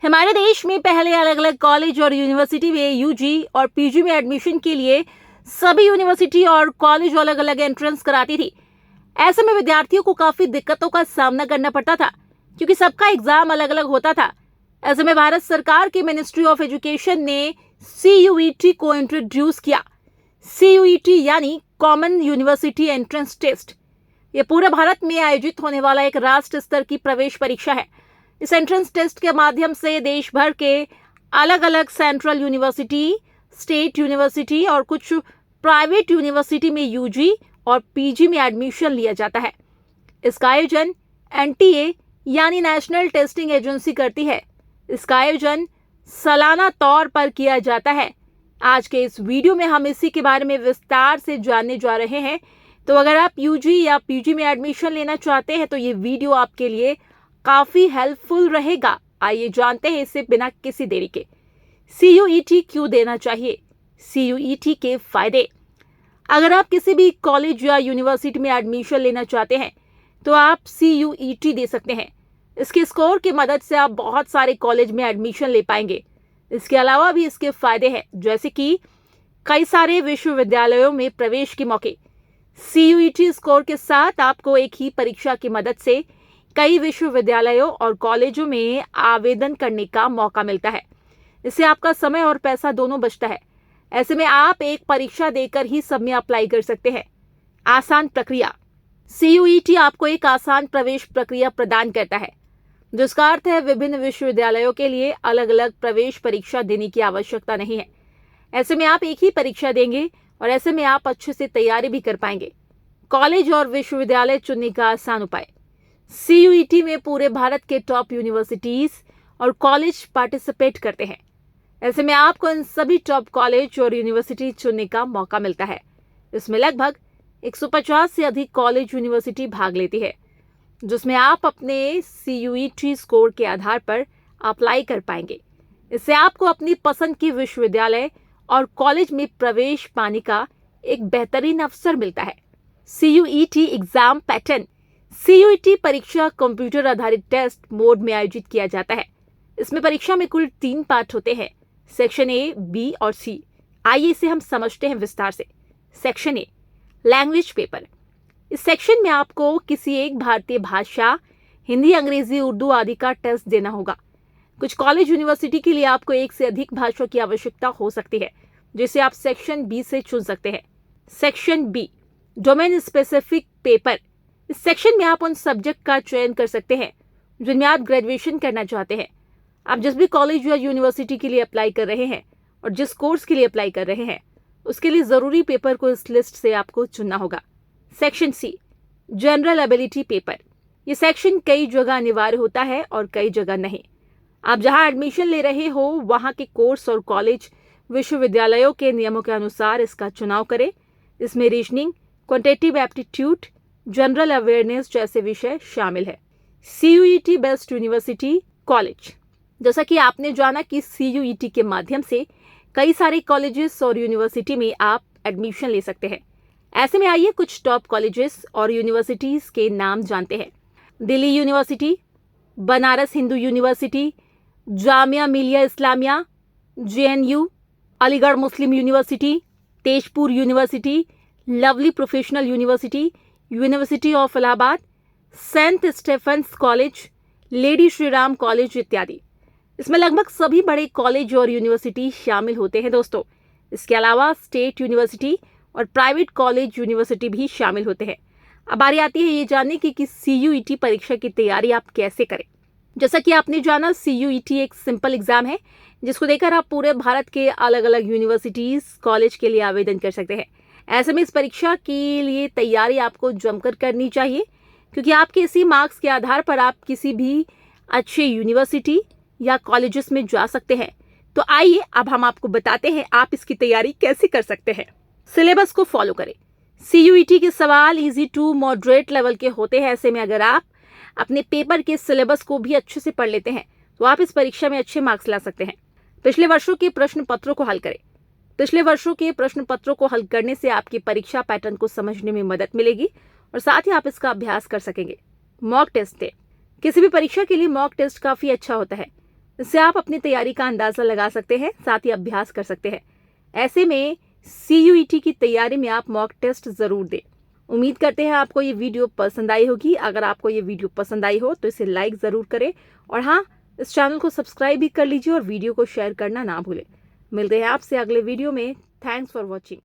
हमारे देश में पहले अलग अलग कॉलेज और यूनिवर्सिटी में यूजी और पीजी में एडमिशन के लिए सभी यूनिवर्सिटी और कॉलेज अलग अलग एंट्रेंस कराती थी। ऐसे में विद्यार्थियों को काफी दिक्कतों का सामना करना पड़ता था क्योंकि सबका एग्जाम अलग अलग होता था। ऐसे में भारत सरकार की मिनिस्ट्री ऑफ एजुकेशन ने CUET को इंट्रोड्यूस किया। CUET यानी कॉमन यूनिवर्सिटी एंट्रेंस टेस्ट। ये पूरे भारत में आयोजित होने वाला एक राष्ट्र स्तर की प्रवेश परीक्षा है। इस एंट्रेंस टेस्ट के माध्यम से देश भर के अलग अलग सेंट्रल यूनिवर्सिटी, स्टेट यूनिवर्सिटी और कुछ प्राइवेट यूनिवर्सिटी में यूजी और पीजी में एडमिशन लिया जाता है। इसका आयोजन NTA यानी नेशनल टेस्टिंग एजेंसी करती है। इसका आयोजन सालाना तौर पर किया जाता है। आज के इस वीडियो में हम इसी के बारे में विस्तार से जानने जा रहे हैं। तो अगर आप यूजी या पीजी में एडमिशन लेना चाहते हैं तो ये वीडियो आपके लिए काफी हेल्पफुल रहेगा। आइए जानते हैं इसे बिना किसी देरी के। CUET क्यों देना चाहिए? CUET के फायदे। अगर आप किसी भी कॉलेज या यूनिवर्सिटी में एडमिशन लेना चाहते हैं तो आप CUET दे सकते हैं। इसके स्कोर की मदद से आप बहुत सारे कॉलेज में एडमिशन ले पाएंगे। इसके अलावा भी इसके फायदे हैं, जैसे कि कई सारे विश्वविद्यालयों में प्रवेश के मौके। CUET स्कोर के साथ आपको एक ही परीक्षा की मदद से कई विश्वविद्यालयों और कॉलेजों में आवेदन करने का मौका मिलता है। इससे आपका समय और पैसा दोनों बचता है। ऐसे में आप एक परीक्षा देकर ही सब में अप्लाई कर सकते हैं। आसान प्रक्रिया। CUET आपको एक आसान प्रवेश प्रक्रिया प्रदान करता है, जिसका अर्थ है विभिन्न विश्वविद्यालयों के लिए अलग अलग प्रवेश परीक्षा देने की आवश्यकता नहीं है। ऐसे में आप एक ही परीक्षा देंगे और ऐसे में आप अच्छे से तैयारी भी कर पाएंगे। कॉलेज और विश्वविद्यालय चुनने का आसान उपाय। CUET में पूरे भारत के टॉप यूनिवर्सिटीज और कॉलेज पार्टिसिपेट करते हैं। ऐसे में आपको इन सभी टॉप कॉलेज और यूनिवर्सिटी चुनने का मौका मिलता है। इसमें लगभग 150 से अधिक कॉलेज यूनिवर्सिटी भाग लेती है, जिसमें आप अपने CUET स्कोर के आधार पर अप्लाई कर पाएंगे। इससे आपको अपनी पसंद के विश्वविद्यालय और कॉलेज में प्रवेश पाने का एक बेहतरीन अवसर मिलता है। CUET exam pattern. CUET परीक्षा कंप्यूटर आधारित टेस्ट मोड में आयोजित किया जाता है। इसमें परीक्षा में कुल 3 पार्ट होते हैं, सेक्शन A, B और C। आइए इसे हम समझते हैं विस्तार से। Section A, language paper. इस सेक्शन में आपको किसी एक भारतीय भाषा, हिंदी, अंग्रेजी, उर्दू आदि का टेस्ट देना होगा। कुछ कॉलेज यूनिवर्सिटी के लिए आपको एक से अधिक भाषा की आवश्यकता हो सकती है, जिसे आप सेक्शन B से चुन सकते हैं। Section B, domain specific paper. इस सेक्शन में आप उन सब्जेक्ट का चयन कर सकते हैं जिनमें आप ग्रेजुएशन करना चाहते हैं। आप जिस भी कॉलेज या यूनिवर्सिटी के लिए अप्लाई कर रहे हैं और जिस कोर्स के लिए अप्लाई कर रहे हैं, उसके लिए जरूरी पेपर को इस लिस्ट से आपको चुनना होगा। Section C, general ability paper. ये सेक्शन कई जगह अनिवार्य होता है और कई जगह नहीं। आप जहां एडमिशन ले रहे हो वहां के कोर्स और कॉलेज विश्वविद्यालयों के नियमों के अनुसार इसका चुनाव करें। इसमें reasoning, quantitative aptitude, general awareness जैसे विषय शामिल है। CUET based university college. जैसा कि आपने जाना कि CUET के माध्यम से कई सारे कॉलेजेस और यूनिवर्सिटी में आप एडमिशन ले सकते हैं। ऐसे में आइए कुछ टॉप कॉलेजेस और यूनिवर्सिटीज के नाम जानते हैं। Delhi University, Banaras Hindu University, Jamia Millia Islamia, JNU, Aligarh Muslim University, Tezpur University, Lovely Professional University, University of Allahabad, Saint Stephen's College, Lady Shriram College इत्यादि। इसमें लगभग सभी बड़े कॉलेज और यूनिवर्सिटी शामिल होते हैं दोस्तों। इसके अलावा स्टेट यूनिवर्सिटी और प्राइवेट कॉलेज यूनिवर्सिटी भी शामिल होते हैं। अब बारी आती है ये जानने की कि CUET परीक्षा की तैयारी आप कैसे करें। जैसा कि आपने जाना, CUET एक सिंपल एग्जाम है जिसको देकर आप पूरे भारत के अलग अलग यूनिवर्सिटीज, कॉलेज के लिए आवेदन कर सकते हैं। ऐसे में इस परीक्षा के लिए तैयारी आपको जमकर करनी चाहिए, क्योंकि आपके इसी मार्क्स के आधार पर आप किसी भी अच्छे यूनिवर्सिटी या कॉलेजेस में जा सकते हैं। तो आइए अब हम आपको बताते हैं आप इसकी तैयारी कैसे कर सकते हैं। सिलेबस को फॉलो करें। CUET के सवाल इजी टू मॉडरेट लेवल के होते हैं। ऐसे में अगर आप अपने पेपर के सिलेबस को भी अच्छे से पढ़ लेते हैं तो आप इस परीक्षा में अच्छे मार्क्स ला सकते हैं। पिछले वर्षों के प्रश्न पत्रों को हल करें। पिछले वर्षों के प्रश्न पत्रों को हल करने से आपकी परीक्षा पैटर्न को समझने में मदद मिलेगी और साथ ही आप इसका अभ्यास कर सकेंगे। मॉक टेस्ट दें। किसी भी परीक्षा के लिए मॉक टेस्ट काफी अच्छा होता है। इससे आप अपनी तैयारी का अंदाज़ा लगा सकते हैं, साथ ही अभ्यास कर सकते हैं। ऐसे में CUET की तैयारी में आप मॉक टेस्ट ज़रूर दें। उम्मीद करते हैं आपको ये वीडियो पसंद आई होगी। अगर आपको ये वीडियो पसंद आई हो तो इसे लाइक ज़रूर करें और हाँ, इस चैनल को सब्सक्राइब भी कर लीजिए और वीडियो को शेयर करना ना भूलें। मिलते हैं आपसे अगले वीडियो में। Thanks for watching.